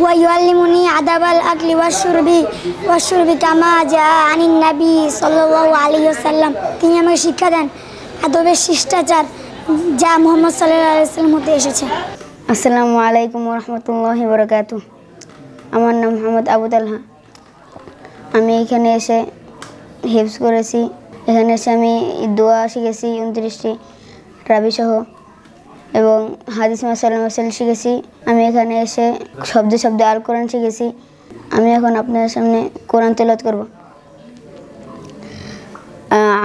ويعلمني أدب الأكل والشرب كما جاء عن النبي صلى الله عليه وسلم তিনি আমাকে শিক্ষা দেন আদবের শিষ্টাচার যা মুহাম্মদ সাল্লাল্লাহু আলাইহি ওয়াসাল্লাম হতে এসেছে। আসসালামু আলাইকুম ওয়া রাহমাতুল্লাহি ওয়া বারাকাতুহু। আমার নাম মোহাম্মদ আবু তালহা। আমি এখানে এসে হিফজ করেছি। এখানে এসে আমি দোয়া শিখেছি 29টি রাবি সহ এবং হাদিস মাসাইল শিখেছি। আমি এখানে এসে শব্দে শব্দে আল কোরআন শিখেছি। আমি এখন আপনাদের সামনে কোরআন তেলাওয়াত করব।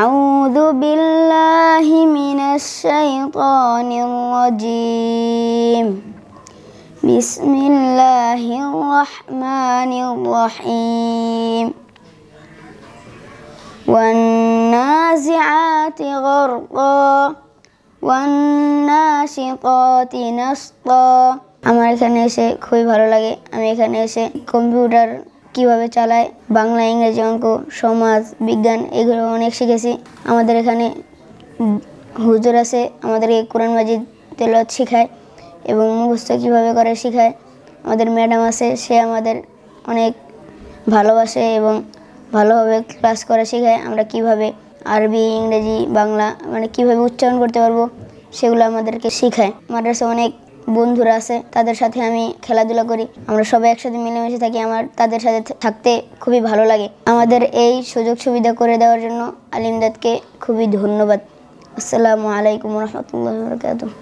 আউযু বিল্লাহি মিনাশ শাইতানির রাজীম। বিসমিল্লাহির রহমানির রহিম। ওয়ান নাজিআতি গরকা ওয়ান্নাশিতাতি নাশতা। আমার এখানে এসে খুবই ভালো লাগে। আমি এখানে এসে কম্পিউটার কিভাবে চালায়, বাংলা, ইংরেজি, অঙ্ক, সমাজ, বিজ্ঞান এগুলো অনেক শিখেছি। আমাদের এখানে হুজুর আছে, আমাদেরকে কোরআন মাজিদ তেলাওয়াত শেখায় এবং মুখস্থ কীভাবে করে শেখায়। আমাদের ম্যাডাম আছে, সে আমাদের অনেক ভালোবাসে এবং ভালোভাবে ক্লাস করে শেখায়। আমরা কিভাবে আরবি, ইংরেজি, বাংলা মানে কীভাবে উচ্চারণ করতে পারবো সেগুলো আমাদেরকে শেখায়। মাদ্রাসায় অনেক বন্ধুরা আছে, তাদের সাথে আমি খেলাধুলা করি। আমরা সবাই একসাথে মিলেমিশে থাকি। আমার তাদের সাথে থাকতে খুবই ভালো লাগে। আমাদের এই সুযোগ সুবিধা করে দেওয়ার জন্য আল ইমদাদকে খুবই ধন্যবাদ। আসসালামু আলাইকুম ওয়া রাহমাতুল্লাহি ওয়া বারাকাতুহু।